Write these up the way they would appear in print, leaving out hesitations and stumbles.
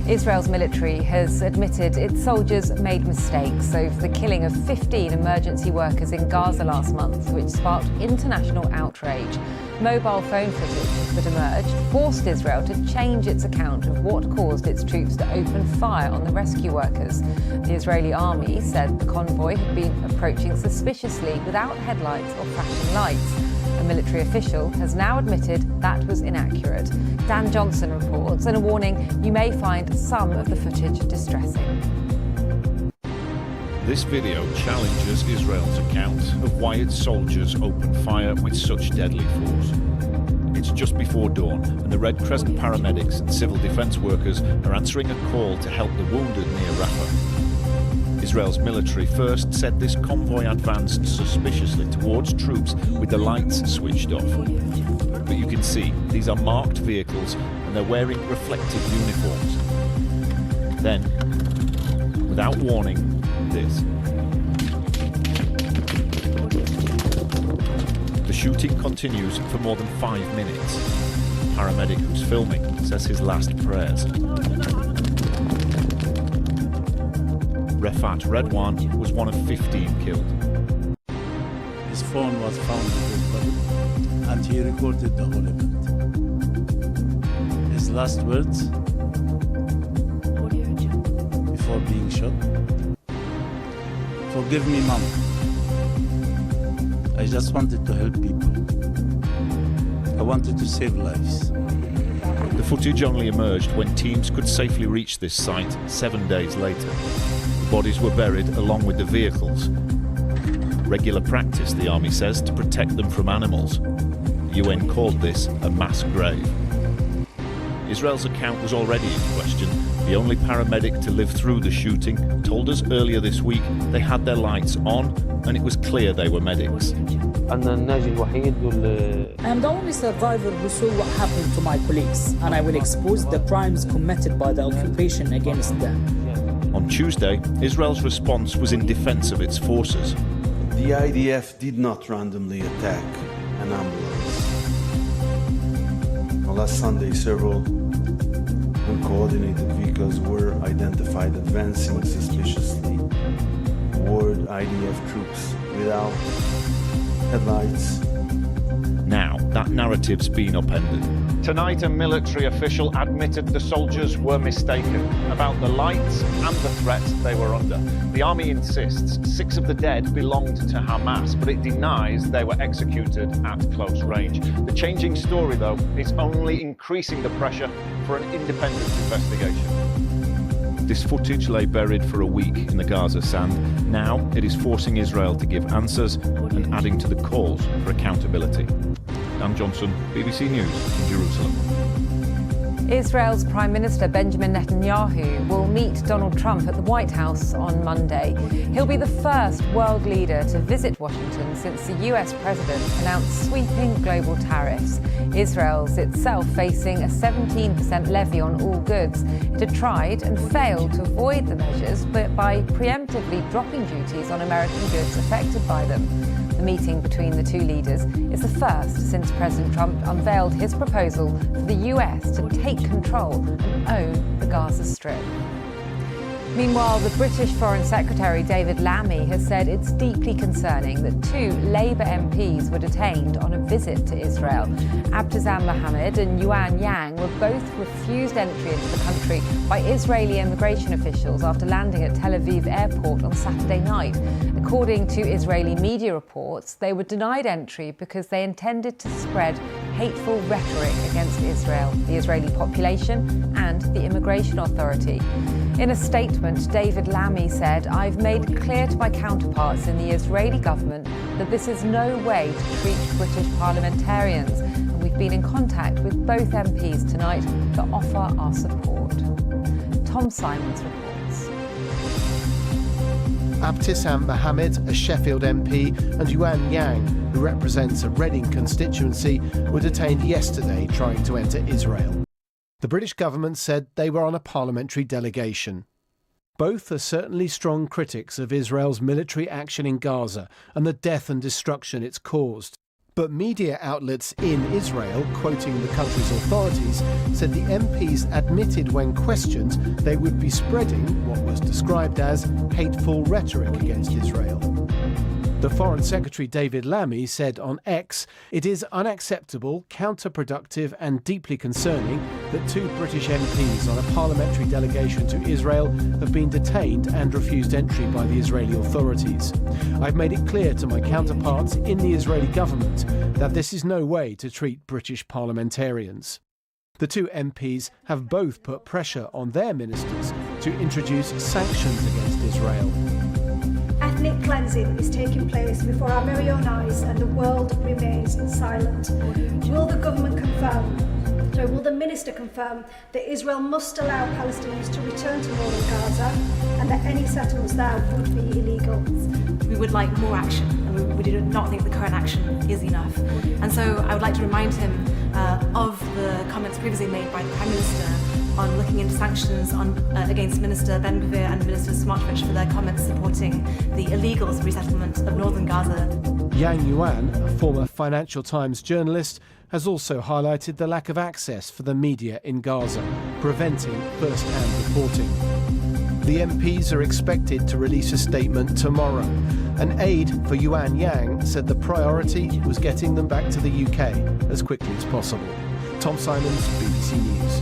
Israel's military has admitted its soldiers made mistakes over the killing of 15 emergency workers in Gaza last month, which sparked international outrage. Mobile phone footage that emerged forced Israel to change its account of what caused its troops to open fire on the rescue workers. The Israeli army said the convoy had been approaching suspiciously without headlights or flashing lights. A military official has now admitted that was inaccurate. Dan Johnson reports, and a warning: you may find some of the footage distressing. This video challenges Israel's account of why its soldiers opened fire with such deadly force. It's just before dawn, and the Red Crescent paramedics and civil defence workers are answering a call to help the wounded near Rafah. Israel's military first said this convoy advanced suspiciously towards troops with the lights switched off. But you can see these are marked vehicles and they're wearing reflective uniforms. Then, without warning, this. The shooting continues for more than 5 minutes. The paramedic who's filming says his last prayers. Refat Redwan was one of 15 killed. His phone was found with his body, and he recorded the whole event. His last words before being shot: "Forgive me, Mom. I just wanted to help people. I wanted to save lives." The footage only emerged when teams could safely reach this site 7 days later. The bodies were buried along with the vehicles. Regular practice, the army says, to protect them from animals. The UN called this a mass grave. Israel's account was already in question. The only paramedic to live through the shooting told us earlier this week they had their lights on and it was clear they were medics. I am the only survivor who saw what happened to my colleagues, and I will expose the crimes committed by the occupation against them. On Tuesday, Israel's response was in defense of its forces. The IDF did not randomly attack an ambulance. On last Sunday, several uncoordinated vehicles were identified advancing suspiciously toward IDF troops without headlights. Now, that narrative's been upended. Tonight, a military official admitted the soldiers were mistaken about the lights and the threat they were under. The army insists 6 of the dead belonged to Hamas, but it denies they were executed at close range. The changing story, though, is only increasing the pressure for an independent investigation. This footage lay buried for a week in the Gaza sand. Now it is forcing Israel to give answers and adding to the calls for accountability. Dan Johnson, BBC News in Jerusalem. Israel's Prime Minister Benjamin Netanyahu will meet Donald Trump at the White House on Monday. He'll be the first world leader to visit Washington since the US president announced sweeping global tariffs. Israel's itself facing a 17% levy on all goods. It had tried and failed to avoid the measures, but by preemptively dropping duties on American goods affected by them. The meeting between the two leaders is the first since President Trump unveiled his proposal for the US to take control and own the Gaza Strip. Meanwhile, the British Foreign Secretary David Lammy has said it's deeply concerning that 2 Labour MPs were detained on a visit to Israel. Abdesam Mohammed and Yuan Yang were both refused entry into the country by Israeli immigration officials after landing at Tel Aviv airport on Saturday night. According to Israeli media reports, they were denied entry because they intended to spread hateful rhetoric against Israel, the Israeli population and the immigration authority. In a statement, David Lammy said, "I've made clear to my counterparts in the Israeli government that this is no way to treat British parliamentarians, and we've been in contact with both MPs tonight to offer our support." Tom Simons reports. Abdesam Mohammed, a Sheffield MP, and Yuan Yang, who represents a Reading constituency, were detained yesterday trying to enter Israel. The British government said they were on a parliamentary delegation. Both are certainly strong critics of Israel's military action in Gaza and the death and destruction it's caused. But media outlets in Israel, quoting the country's authorities, said the MPs admitted when questioned they would be spreading what was described as hateful rhetoric against Israel. The Foreign Secretary David Lammy said on X, "It is unacceptable, counterproductive and deeply concerning that 2 British MPs on a parliamentary delegation to Israel have been detained and refused entry by the Israeli authorities. I've made it clear to my counterparts in the Israeli government that this is no way to treat British parliamentarians." The 2 MPs have both put pressure on their ministers to introduce sanctions against Israel. Ethnic cleansing is taking place before our very own eyes and the world remains silent. Will the minister confirm that Israel must allow Palestinians to return to northern Gaza and that any settlements there would be illegal? We would like more action, and we do not think the current action is enough. And so I would like to remind him of the comments previously made by the Prime Minister on looking into sanctions against Minister Ben Gvir and Minister Smotrich for their comments supporting the illegal resettlement of northern Gaza. Yang Yuan, a former Financial Times journalist, has also highlighted the lack of access for the media in Gaza, preventing first-hand reporting. The MPs are expected to release a statement tomorrow. An aide for Yuan Yang said the priority was getting them back to the UK as quickly as possible. Tom Simons, BBC News.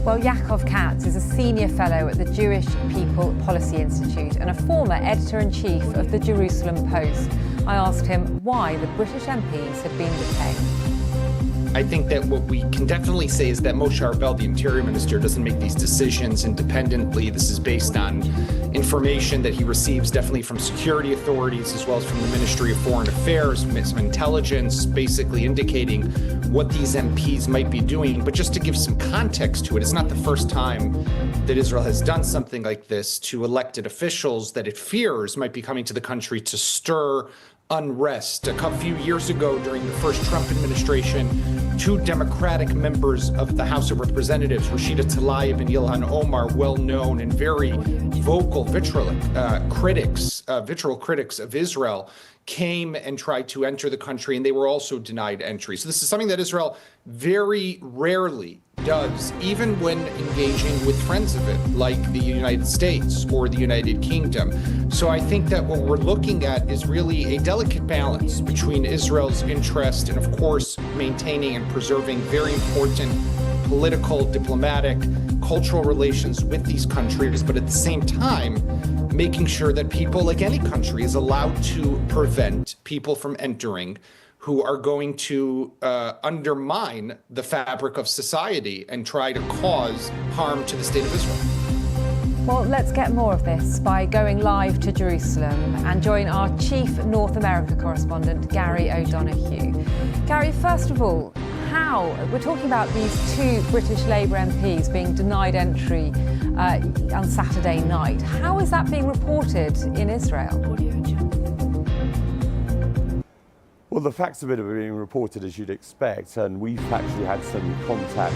Well, Yaakov Katz is a senior fellow at the Jewish People Policy Institute and a former editor-in-chief of the Jerusalem Post. I asked him why the British MPs had been detained. I think that what we can definitely say is that Moshe Arbel, the Interior Minister, doesn't make these decisions independently. This is based on information that he receives definitely from security authorities as well as from the Ministry of Foreign Affairs, some intelligence, basically indicating what these MPs might be doing. But just to give some context to it, it's not the first time that Israel has done something like this to elected officials that it fears might be coming to the country to stir unrest. A few years ago, during the first Trump administration, 2 Democratic members of the House of Representatives, Rashida Tlaib and Ilhan Omar, well-known and very vocal, vitriol critics of Israel, came and tried to enter the country, and they were also denied entry. So this is something that Israel very rarely does, even when engaging with friends of it, like the United States or the United Kingdom. So I think that what we're looking at is really a delicate balance between Israel's interest and, of course, maintaining and preserving very important political, diplomatic, cultural relations with these countries, but at the same time, making sure that people, like any country, is allowed to prevent people from entering who are going to undermine the fabric of society and try to cause harm to the state of Israel. Well, let's get more of this by going live to Jerusalem and join our chief North America correspondent, Gary O'Donoghue. Gary, first of all, how? We're talking about these 2 British Labour MPs being denied entry on Saturday night. How is that being reported in Israel? Well, the facts of it are being reported as you'd expect, and we've actually had some contact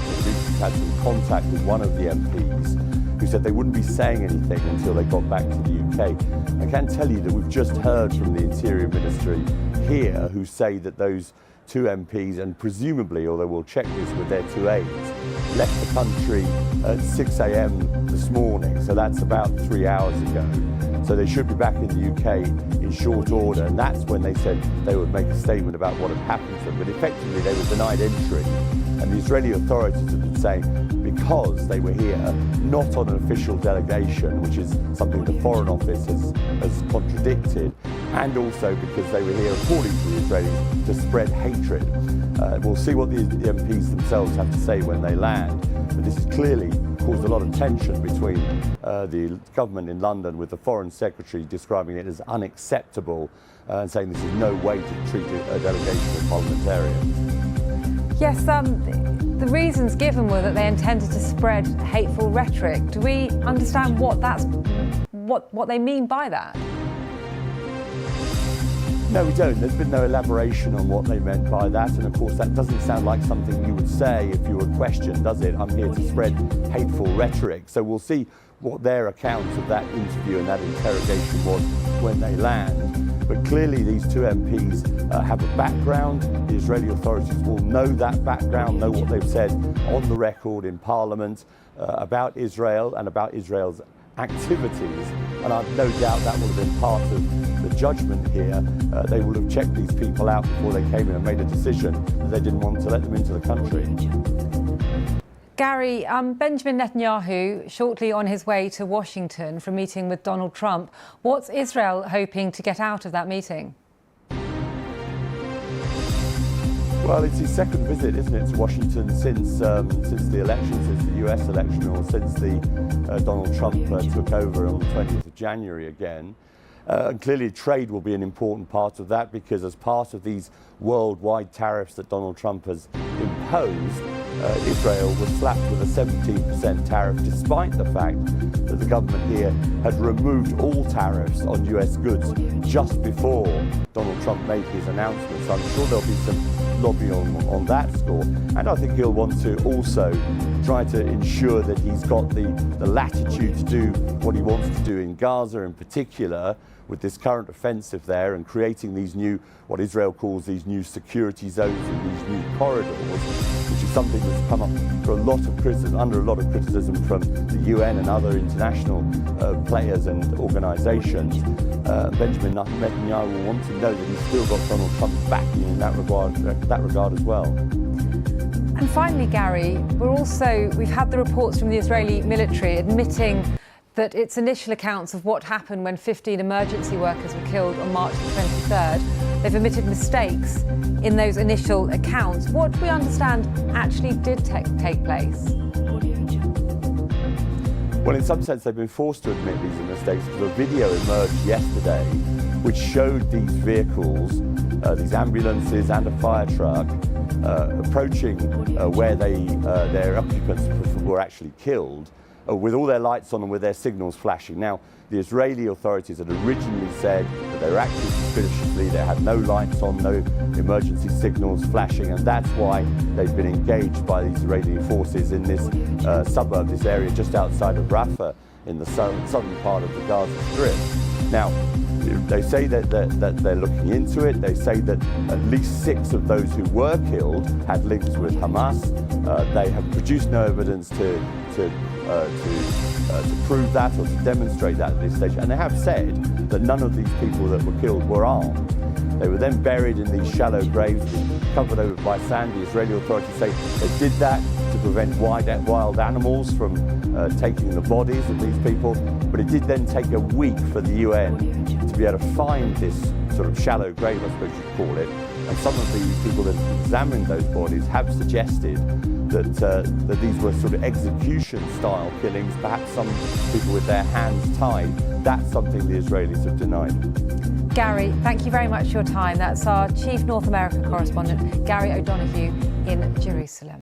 with one of the MPs who said they wouldn't be saying anything until they got back to the UK. I can tell you that we've just heard from the Interior Ministry here who say that those 2 MPs, and presumably, although we'll check this with their 2 aides, left the country at 6 a.m. this morning, so that's about 3 hours ago. So they should be back in the UK in short order, and that's when they said they would make a statement about what had happened to them. But effectively, they were denied entry, and the Israeli authorities have been saying because they were here, not on an official delegation, which is something the Foreign Office has contradicted, and also because they were here, according to the Israelis, to spread hatred. We'll see what the MPs themselves have to say when they land, but this has clearly caused a lot of tension between the government in London with the Foreign Secretary describing it as unacceptable and saying this is no way to treat a delegation of parliamentarians. Yes, the reasons given were that they intended to spread hateful rhetoric. Do we understand what they mean by that? No, we don't. There's been no elaboration on what they meant by that, and of course that doesn't sound like something you would say if you were questioned, does it? I'm here to spread hateful rhetoric. So we'll see what their account of that interview and that interrogation was when they land. But clearly these two MPs have a background. The Israeli authorities will know that background, know what they've said on the record in Parliament about Israel and about Israel's activities. And I've no doubt that will have been part of the judgment here. They will have checked these people out before they came in and made a decision that they didn't want to let them into the country. Gary, Benjamin Netanyahu shortly on his way to Washington for a meeting with Donald Trump. What's Israel hoping to get out of that meeting? Well, it's his second visit, isn't it, to Washington since the election, since the US election, or since Donald Trump took over on the 20th of January again. And clearly trade will be an important part of that, because as part of these worldwide tariffs that Donald Trump has imposed, Israel was slapped with a 17% tariff, despite the fact that the government here had removed all tariffs on US goods just before Donald Trump made his announcement. So I'm sure there'll be some lobbying on that score. And I think he'll want to also try to ensure that he's got the latitude to do what he wants to do in Gaza in particular, with this current offensive there and creating these new, what Israel calls these new security zones and these new corridors, which is something that's come up for under a lot of criticism from the UN and other international players and organisations. Benjamin Netanyahu will want to know that he's still got Donald Trump's backing in that regard as well. And finally, Gary, we've had the reports from the Israeli military admitting that its initial accounts of what happened when 15 emergency workers were killed on March the 23rd, they've admitted mistakes in those initial accounts. What do we understand actually did take place? Well, in some sense, they've been forced to admit these mistakes, because a video emerged yesterday which showed these vehicles, these ambulances and a fire truck, approaching where their occupants were actually killed, with all their lights on and with their signals flashing. Now, the Israeli authorities had originally said that they were acting suspiciously, they had no lights on, no emergency signals flashing, and that's why they've been engaged by the Israeli forces in this suburb, this area just outside of Rafah, in the southern part of the Gaza Strip. Now, they say that they're looking into it. They say that at least 6 of those who were killed had links with Hamas. They have produced no evidence to prove that or to demonstrate that at this stage. And they have said that none of these people that were killed were armed. They were then buried in these shallow graves covered over by sand. The Israeli authorities say they did that to prevent wild animals from taking the bodies of these people. But it did then take a week for the UN to be able to find this sort of shallow grave, I suppose you'd call it. And some of the people that examined those bodies have suggested that these were sort of execution-style killings, perhaps some people with their hands tied. That's something the Israelis have denied. Gary, thank you very much for your time. That's our Chief North America correspondent, Gary O'Donoghue in Jerusalem.